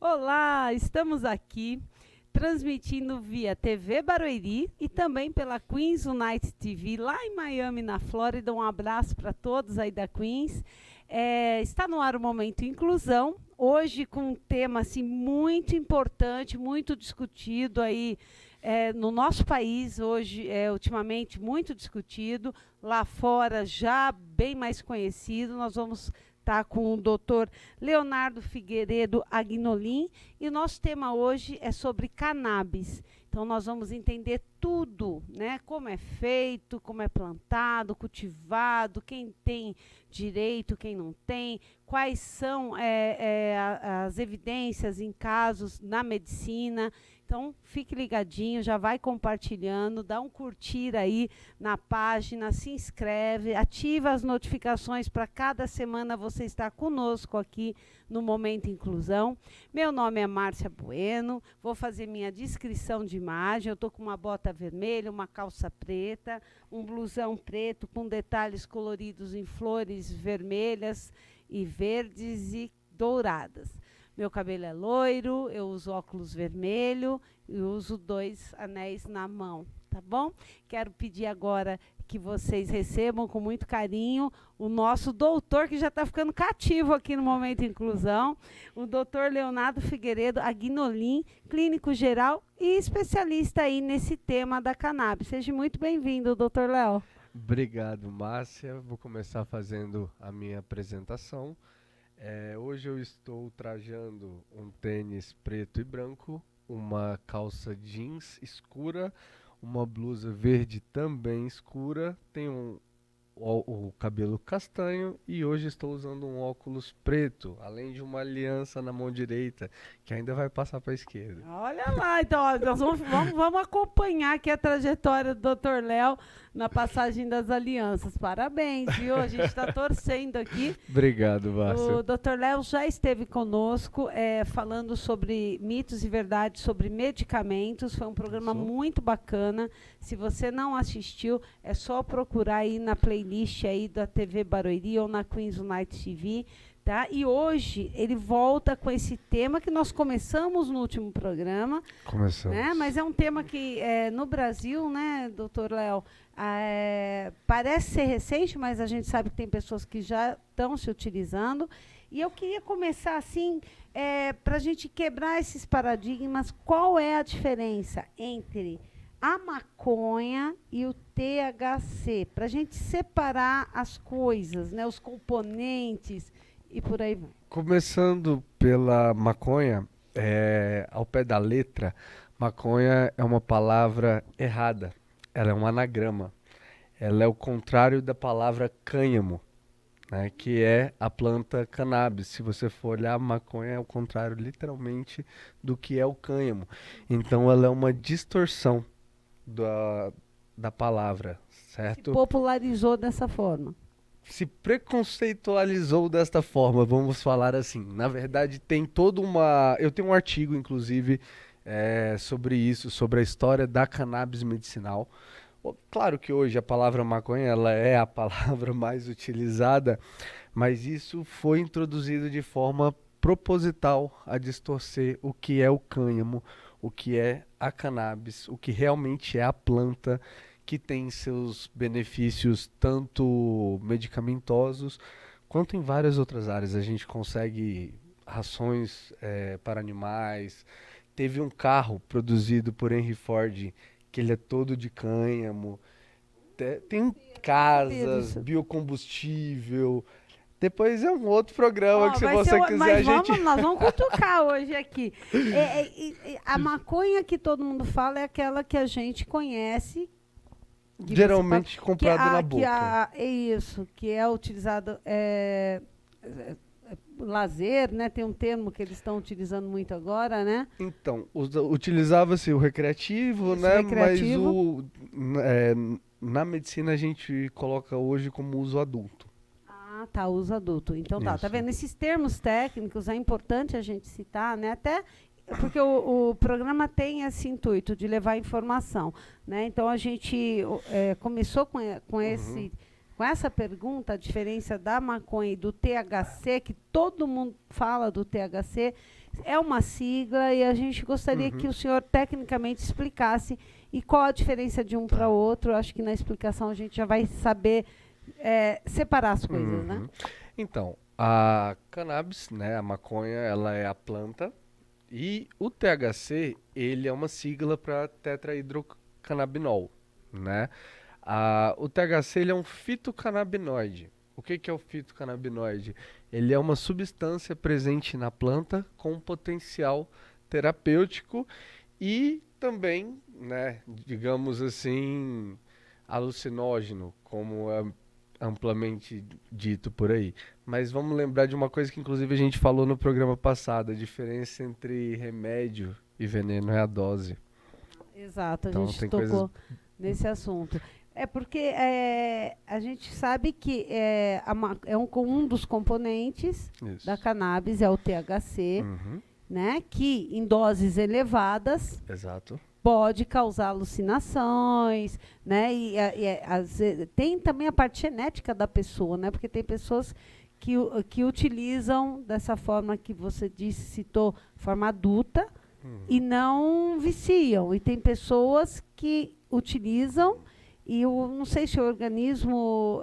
Olá, estamos aqui transmitindo via TV Barueri e também pela Queens United TV lá em Miami, na Flórida. Um abraço para todos aí da Queens. Está no ar o Momento Inclusão, hoje com um tema assim, muito importante, muito discutido aí no nosso país, hoje, ultimamente muito discutido, lá fora já bem mais conhecido. Nós vamos estar com o doutor Leonardo Figueiredo Aguinolin e o nosso tema hoje é sobre cannabis. Então nós vamos entender tudo, né? Como é feito, como é plantado, cultivado, quem tem direito, quem não tem, quais são as evidências em casos na medicina. Então, fique ligadinho, já vai compartilhando, dá um curtir aí na página, se inscreve, ativa as notificações para cada semana você estar conosco aqui no Momento Inclusão. Meu nome é Márcia Bueno, vou fazer minha descrição de imagem. Eu estou com uma bota vermelha, uma calça preta, um blusão preto com detalhes coloridos em flores vermelhas e verdes e douradas. Meu cabelo é loiro, eu uso óculos vermelho e uso 2 anéis na mão, tá bom? Quero pedir agora que vocês recebam com muito carinho o nosso doutor, que já está ficando cativo aqui no Momento Inclusão, o doutor Leonardo Figueiredo Aguinolin, clínico geral e especialista aí nesse tema da cannabis. Seja muito bem-vindo, doutor Léo. Obrigado, Márcia. Vou começar fazendo a minha apresentação. Hoje eu estou trajando um tênis preto e branco, uma calça jeans escura, uma blusa verde também escura, tenho o cabelo castanho e hoje estou usando um óculos preto, além de uma aliança na mão direita, que ainda vai passar para a esquerda. Olha lá, então ó, nós vamos acompanhar aqui a trajetória do Dr. Léo na passagem das alianças. Parabéns, viu? A gente está torcendo aqui. Obrigado, Márcia. O Dr. Léo já esteve conosco falando sobre mitos e verdades sobre medicamentos. Foi um programa muito bacana. Se você não assistiu, é só procurar aí na playlist aí da TV Barueri ou na Queens United TV. Tá? E hoje ele volta com esse tema que nós começamos no último programa. Começamos. Né? Mas é um tema que no Brasil, né, doutor Léo, parece ser recente, mas a gente sabe que tem pessoas que já estão se utilizando. E eu queria começar assim, para a gente quebrar esses paradigmas, qual é a diferença entre a maconha e o THC? Para a gente separar as coisas, né, os componentes e por aí vai. Começando pela maconha, ao pé da letra, maconha é uma palavra errada. Ela é um anagrama. Ela é o contrário da palavra cânhamo, né, que é a planta cannabis. Se você for olhar, a maconha é o contrário, literalmente, do que é o cânhamo. Então, ela é uma distorção da palavra, certo? Se popularizou dessa forma. Se preconceitualizou desta forma, vamos falar assim. Na verdade, tem toda uma... Eu tenho um artigo, inclusive, sobre isso, sobre a história da cannabis medicinal. Claro que hoje a palavra maconha ela é a palavra mais utilizada, mas isso foi introduzido de forma proposital a distorcer o que é o cânhamo, o que é a cannabis, o que realmente é a planta, que tem seus benefícios tanto medicamentosos quanto em várias outras áreas. A gente consegue rações para animais. Teve um carro produzido por Henry Ford que ele é todo de cânhamo. Tem casas, biocombustível. Depois é um outro programa que se você quiser nós vamos cutucar hoje aqui. A maconha que todo mundo fala é aquela que a gente conhece. Geralmente comprado na boca. Isso, que é utilizado lazer, né? Tem um termo que eles estão utilizando muito agora, né? Então, utilizava-se o recreativo, né? Recreativo. Mas na medicina a gente coloca hoje como uso adulto. Ah, tá, uso adulto. Então tá vendo? Esses termos técnicos é importante a gente citar, né? Até porque o programa tem esse intuito de levar informação, né? Então a gente começou com essa pergunta, a diferença da maconha e do THC, que todo mundo fala do THC, É uma sigla e a gente gostaria que o senhor tecnicamente explicasse e qual a diferença de um para o outro. Acho que na explicação a gente já vai saber separar as coisas, né? Então, a cannabis, né, a maconha, ela é a planta e o THC, ele é uma sigla para tetrahidrocannabinol, né? O THC, ele é um fitocannabinoide. O que que é o fitocannabinoide? Ele é uma substância presente na planta com potencial terapêutico e também, né, digamos assim, alucinógeno, como é amplamente dito por aí. Mas vamos lembrar de uma coisa que inclusive a gente falou no programa passado, a diferença entre remédio e veneno é a dose. Exato, a Então gente tem coisas. tocou nesse assunto. É porque a gente sabe que um dos componentes Isso. da cannabis é o THC, Uhum, né, que em doses elevadas exato. pode causar alucinações, né? Tem também a parte genética da pessoa, né? Porque tem pessoas que utilizam dessa forma que você citou, forma adulta, e não viciam. E tem pessoas que utilizam e eu não sei se o organismo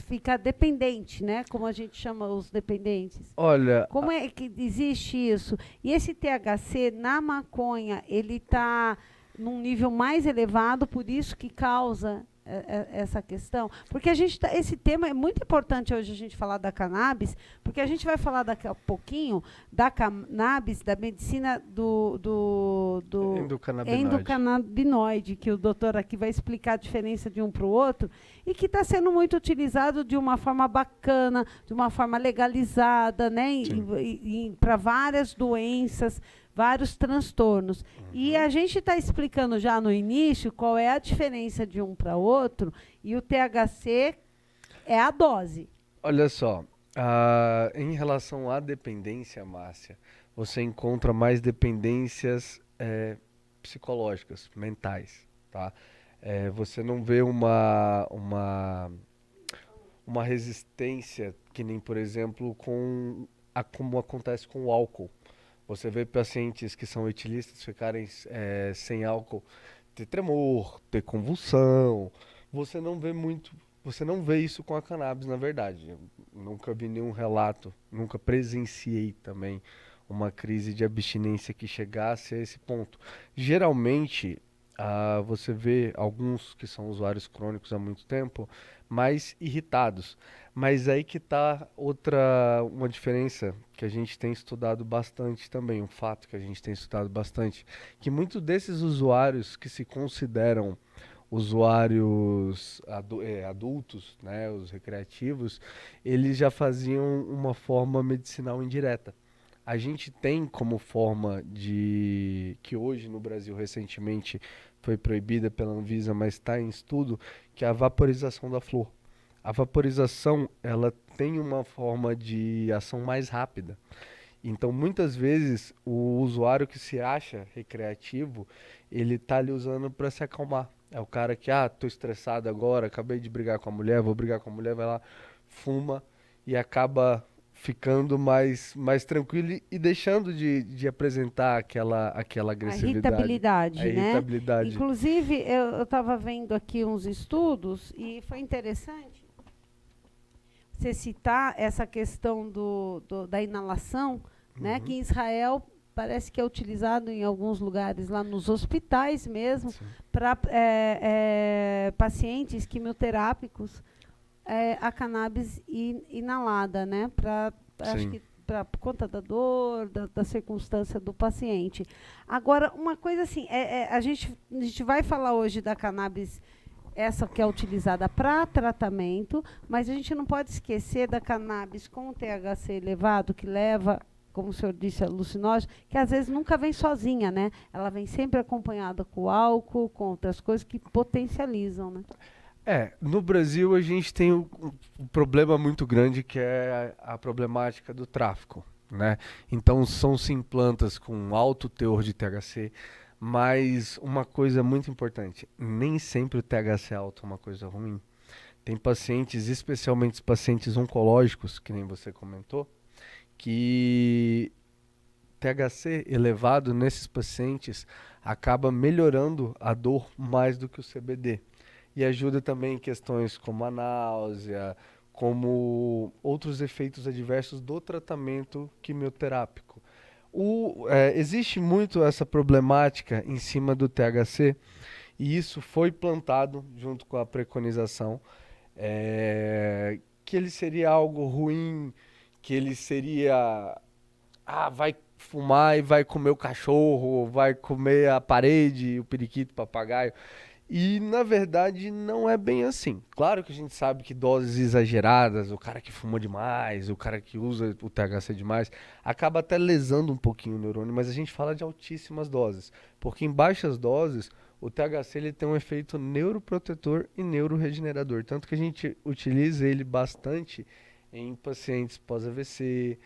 fica dependente, né? Como a gente chama os dependentes. Olha, Como é que existe isso? E esse THC na maconha, ele está num nível mais elevado, por isso que causa essa questão? Porque esse tema é muito importante hoje a gente falar da cannabis, porque a gente vai falar daqui a pouquinho da cannabis, da medicina do endocannabinoide, que o doutor aqui vai explicar a diferença de um para o outro, e que está sendo muito utilizado de uma forma bacana, de uma forma legalizada, né, para várias doenças, vários transtornos. E a gente está explicando já no início qual é a diferença de um para outro, e o THC é a dose. olha só, em relação à dependência, Márcia, você encontra mais dependências psicológicas, mentais, tá? Você não vê uma resistência que nem, por exemplo, como acontece com o álcool. Você vê pacientes que são etilistas ficarem sem álcool, ter tremor, ter convulsão. Você não vê muito, você não vê isso com a cannabis, na verdade. Eu nunca vi nenhum relato, nunca presenciei também uma crise de abstinência que chegasse a esse ponto. Geralmente, você vê alguns que são usuários crônicos há muito tempo, mais irritados. Mas aí que está uma diferença que a gente tem estudado bastante também, um fato que a gente tem estudado bastante, que muitos desses usuários que se consideram usuários adultos, né, os recreativos, eles já faziam uma forma medicinal indireta. A gente tem como forma que hoje no Brasil recentemente foi proibida pela Anvisa, mas está em estudo, que é a vaporização da flor. A vaporização, ela tem uma forma de ação mais rápida. Então, muitas vezes, o usuário que se acha recreativo, ele tá ali usando para se acalmar. É o cara que, tô estressado agora, acabei de brigar com a mulher, vou brigar com a mulher, vai lá, fuma e acaba ficando mais tranquilo e deixando de apresentar aquela agressividade. A A irritabilidade, né? irritabilidade. Inclusive, eu estava vendo aqui uns estudos e foi interessante você citar essa questão da inalação, né? Que em Israel parece que é utilizado em alguns lugares, lá nos hospitais mesmo, para pacientes quimioterápicos, a cannabis inalada, né? Acho que por conta da dor, da circunstância do paciente. Agora, uma coisa assim, a gente vai falar hoje da cannabis, essa que é utilizada para tratamento, mas a gente não pode esquecer da cannabis com THC elevado, que leva, como o senhor disse, alucinógeno, que às vezes nunca vem sozinha, né? Ela vem sempre acompanhada com álcool, com outras coisas que potencializam, né? No Brasil a gente tem um problema muito grande que é a problemática do tráfico, né? Então são sim plantas com alto teor de THC, mas uma coisa muito importante, nem sempre o THC alto é uma coisa ruim. Tem pacientes, especialmente os pacientes oncológicos, que nem você comentou, que THC elevado nesses pacientes acaba melhorando a dor mais do que o CBD. E ajuda também em questões como a náusea, como outros efeitos adversos do tratamento quimioterápico. Existe muito essa problemática em cima do THC, e isso foi plantado junto com a preconização, que ele seria algo ruim, que ele seria, vai fumar e vai comer o cachorro, vai comer a parede, o periquito, o papagaio. E, na verdade, não é bem assim. Claro que a gente sabe que doses exageradas, o cara que fuma demais, o cara que usa o THC demais, acaba até lesando um pouquinho o neurônio, mas a gente fala de altíssimas doses. Porque em baixas doses, o THC ele tem um efeito neuroprotetor e neuroregenerador. Tanto que a gente utiliza ele bastante em pacientes pós-AVC.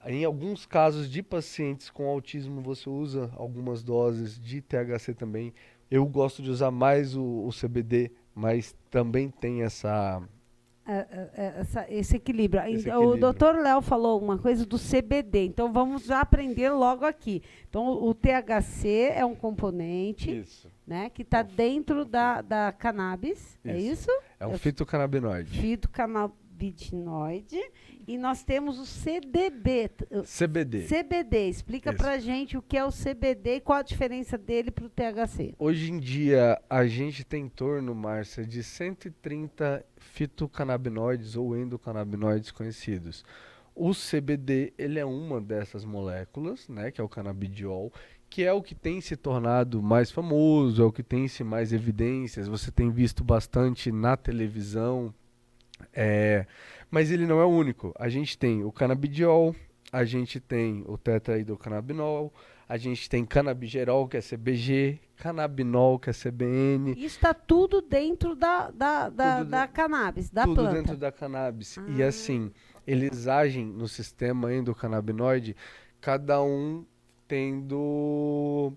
Em alguns casos de pacientes com autismo, você usa algumas doses de THC também. Eu gosto de usar mais o CBD, mas também tem esse equilíbrio. esse O equilíbrio. doutor Léo falou uma coisa do CBD, então vamos já aprender logo aqui. Então, o THC é um componente, Isso. né, que está dentro da cannabis, é isso? É um fitocannabinoide. Fitocannabinoide. E nós temos o CDB. CBD. CBD. Explica Isso. pra gente o que é o CBD e qual a diferença dele para o THC. Hoje em dia, a gente tem em torno, Márcia, de 130 fitocannabinoides ou endocannabinoides conhecidos. O CBD, ele é uma dessas moléculas, né, que é o canabidiol, que é o que tem se tornado mais famoso, é o que tem mais evidências. Você tem visto bastante na televisão. Mas ele não é o único. A gente tem o canabidiol, a gente tem o tetrahidrocannabinol, a gente tem canabigerol, que é CBG, canabinol, que é CBN. Isso está tudo dentro da cannabis, da tudo planta. dentro da cannabis. E assim, eles agem no sistema endocannabinoide, cada um tendo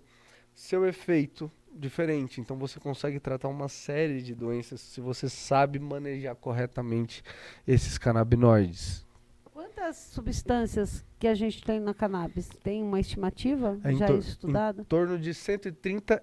seu efeito diferente. Então você consegue tratar uma série de doenças se você sabe manejar corretamente esses canabinoides. Quantas substâncias que a gente tem na cannabis? Tem uma estimativa já estudada? Em torno de 130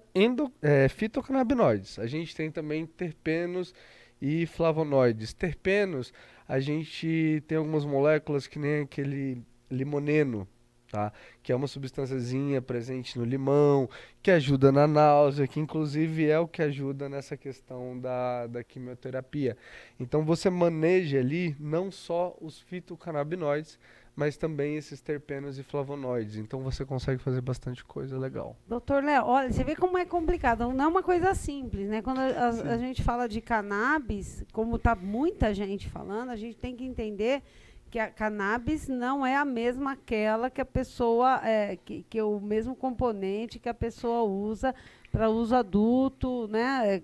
fitocannabinoides. A gente tem também terpenos e flavonoides. Terpenos, a gente tem algumas moléculas que nem aquele limoneno, tá? Que é uma substânciazinha presente no limão, que ajuda na náusea, que inclusive é o que ajuda nessa questão da quimioterapia. Então você maneja ali não só os fitocannabinoides, mas também esses terpenos e flavonoides. Então você consegue fazer bastante coisa legal. Doutor Léo, olha, você vê como é complicado. Não é uma coisa simples, né? Quando a gente fala de cannabis, como está muita gente falando, a gente tem que entender que a cannabis não é a mesma aquela que a pessoa, que o mesmo componente que a pessoa usa para uso adulto, né?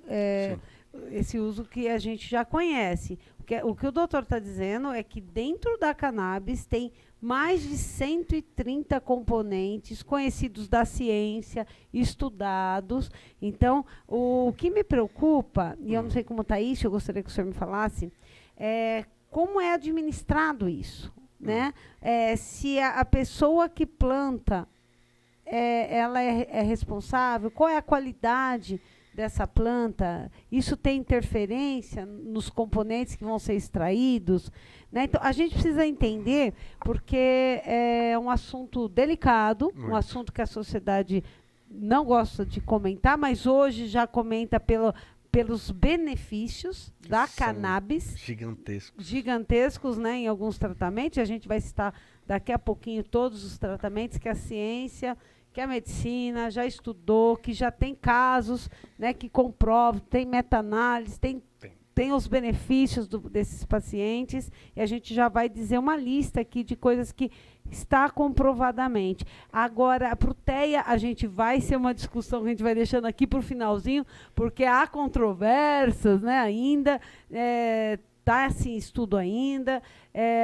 Esse uso que a gente já conhece. O que o doutor está dizendo é que dentro da cannabis tem mais de 130 componentes conhecidos da ciência, estudados. Então, o que me preocupa, e eu não sei como está isso, eu gostaria que o senhor me falasse, como é administrado isso, né? Se a pessoa que planta, ela é responsável, qual é a qualidade dessa planta? Isso tem interferência nos componentes que vão ser extraídos, né? Então, a gente precisa entender, porque é um assunto delicado, um assunto que a sociedade não gosta de comentar, mas hoje já comenta pelos benefícios da cannabis. Gigantescos, né, em alguns tratamentos. A gente vai citar daqui a pouquinho todos os tratamentos que a ciência, que a medicina já estudou, que já tem casos, né, que comprovam, tem meta-análise, tem os benefícios desses pacientes, e a gente já vai dizer uma lista aqui de coisas que está comprovadamente. Agora, para o TEA, a gente vai ser uma discussão que a gente vai deixando aqui para o finalzinho, porque há controvérsias, né, ainda, está assim, estudo ainda,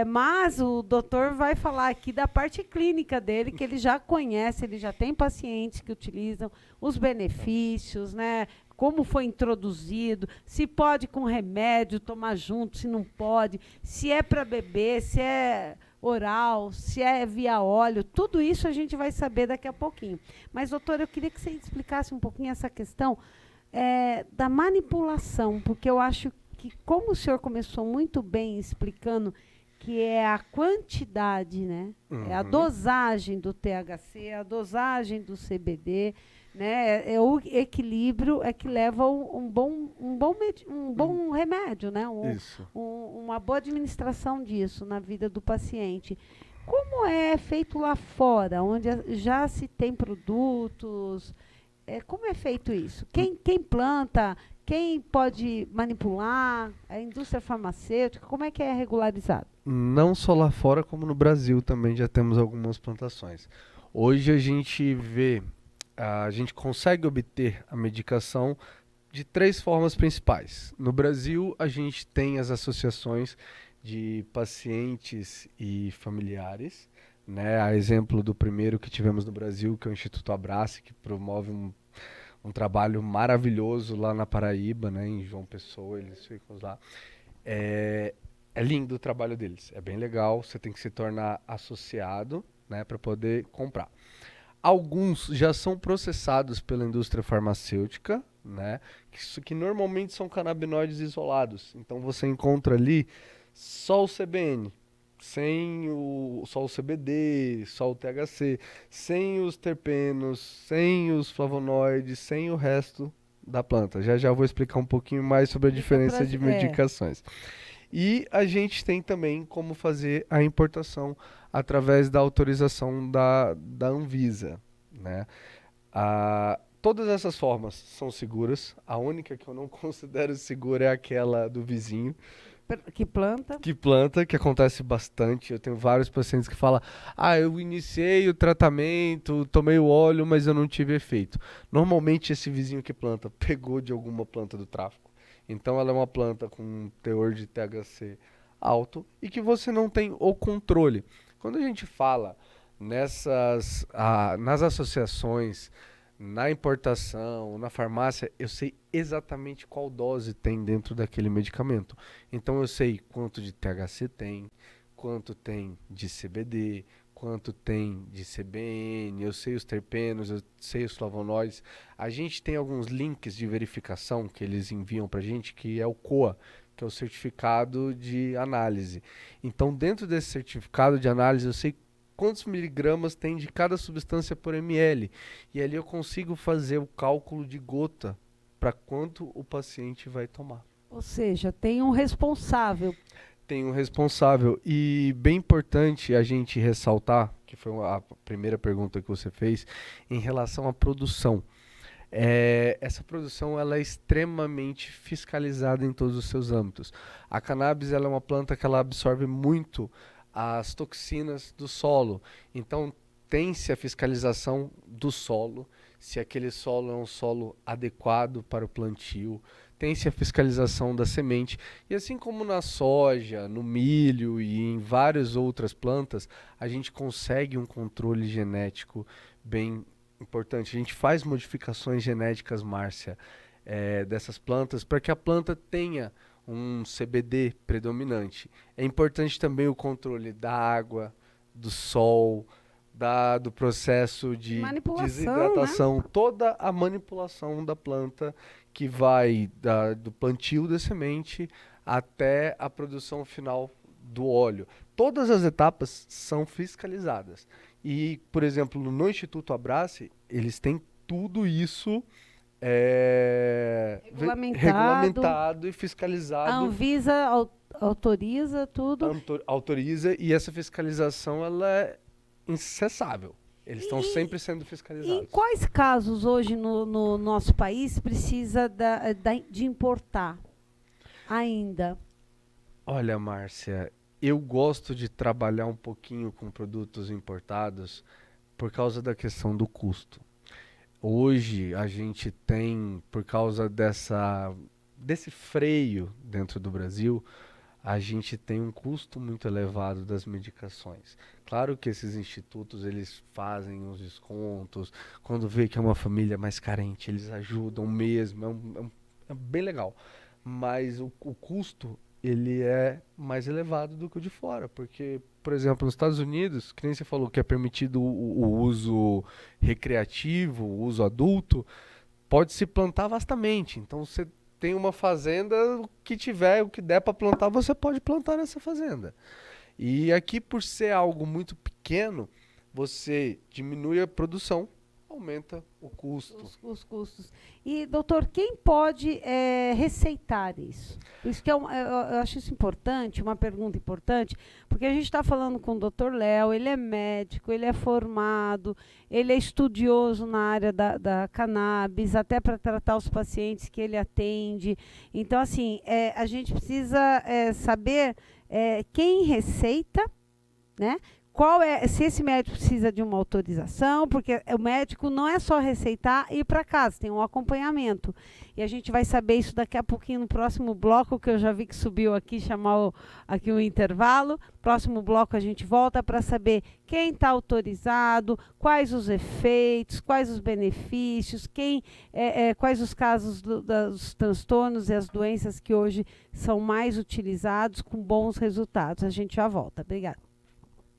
mas o doutor vai falar aqui da parte clínica dele, que ele já conhece, ele já tem pacientes que utilizam os benefícios, né, como foi introduzido, se pode com remédio tomar junto, se não pode, se é para beber, se é oral, se é via óleo, tudo isso a gente vai saber daqui a pouquinho. Mas, doutora, eu queria que você explicasse um pouquinho essa questão da manipulação, porque eu acho que, como o senhor começou muito bem explicando, que é a quantidade, né? É a dosagem do THC, a dosagem do CBD, né? É o equilíbrio é que leva um bom remédio, né? Isso. Uma boa administração disso na vida do paciente. Como é feito lá fora, onde já se tem produtos? Como é feito isso? Quem planta? Quem pode manipular? A indústria farmacêutica? Como é que é regularizado? Não só lá fora, como no Brasil também já temos algumas plantações. Hoje a gente consegue obter a medicação de três formas principais. No Brasil, a gente tem as associações de pacientes e familiares, né? A exemplo do primeiro que tivemos no Brasil, que é o Instituto Abrace, que promove um trabalho maravilhoso lá na Paraíba, né? Em João Pessoa, eles ficam lá. É, é lindo o trabalho deles, é bem legal. Você tem que se tornar associado, né, para poder comprar. Alguns já são processados pela indústria farmacêutica, né, que normalmente são canabinoides isolados. Então você encontra ali só o CBN, só o CBD, só o THC, sem os terpenos, sem os flavonoides, sem o resto da planta. Já já vou explicar um pouquinho mais sobre a diferença de medicações. E a gente tem também como fazer a importação através da autorização da Anvisa, né? Todas essas formas são seguras. A única que eu não considero segura é aquela do vizinho. Que planta? Que planta, que acontece bastante. Eu tenho vários pacientes que falam: eu iniciei o tratamento, tomei o óleo, mas eu não tive efeito. Normalmente esse vizinho que planta pegou de alguma planta do tráfico. Então ela é uma planta com um teor de THC alto e que você não tem o controle. Quando a gente fala nas associações, na importação, na farmácia, eu sei exatamente qual dose tem dentro daquele medicamento. Então eu sei quanto de THC tem, quanto tem de CBD, quanto tem de CBN, eu sei os terpenos, eu sei os flavonoides. A gente tem alguns links de verificação que eles enviam pra gente, que é o COA, que é o certificado de análise. Então, dentro desse certificado de análise, eu sei quantos miligramas tem de cada substância por ml. E ali eu consigo fazer o cálculo de gota para quanto o paciente vai tomar. Ou seja, tem um responsável. Tem um responsável. E bem importante a gente ressaltar, que foi a primeira pergunta que você fez, em relação à produção. Essa produção ela é extremamente fiscalizada em todos os seus âmbitos. A cannabis ela é uma planta que ela absorve muito as toxinas do solo. Então, tem-se a fiscalização do solo, se aquele solo é um solo adequado para o plantio, tem-se a fiscalização da semente. E assim como na soja, no milho e em várias outras plantas, a gente consegue um controle genético bem importante. A gente faz modificações genéticas, Márcia, dessas plantas para que a planta tenha um CBD predominante. É importante também o controle da água, do sol, do processo de desidratação, né? Toda a manipulação da planta que vai do plantio da semente até a produção final do óleo. Todas as etapas são fiscalizadas. E, por exemplo, no Instituto Abrace, eles têm tudo isso regulamentado e fiscalizado. A Anvisa autoriza tudo. Autoriza, e essa fiscalização ela é incessável. Eles estão sempre sendo fiscalizados. Em quais casos hoje no nosso país precisa de importar ainda? Olha, Márcia, eu gosto de trabalhar um pouquinho com produtos importados por causa da questão do custo. Hoje a gente tem, por causa desse freio dentro do Brasil, a gente tem um custo muito elevado das medicações. Claro que esses institutos eles fazem uns descontos, quando vê que é uma família mais carente, eles ajudam mesmo, é bem legal. Mas o custo ele é mais elevado do que o de fora, porque, por exemplo, nos Estados Unidos, que nem você falou que é permitido o uso recreativo, o uso adulto, pode se plantar vastamente. Então você tem uma fazenda, o que tiver, o que der para plantar, você pode plantar nessa fazenda. E aqui, por ser algo muito pequeno, você diminui a produção, aumenta o custo. Os custos. E, doutor, quem pode receitar isso? Isso que eu acho isso importante, uma pergunta importante, porque a gente está falando com o doutor Léo, ele é médico, ele é formado, ele é estudioso na área da cannabis, até para tratar os pacientes que ele atende. Então, assim, a gente precisa saber quem receita, né? Se esse médico precisa de uma autorização, porque o médico não é só receitar e ir para casa, tem um acompanhamento. E a gente vai saber isso daqui a pouquinho no próximo bloco, que eu já vi que subiu aqui, chamar aqui o intervalo. Próximo bloco a gente volta para saber quem está autorizado, quais os efeitos, quais os benefícios, quais os casos dos transtornos e as doenças que hoje são mais utilizados com bons resultados. A gente já volta. Obrigada.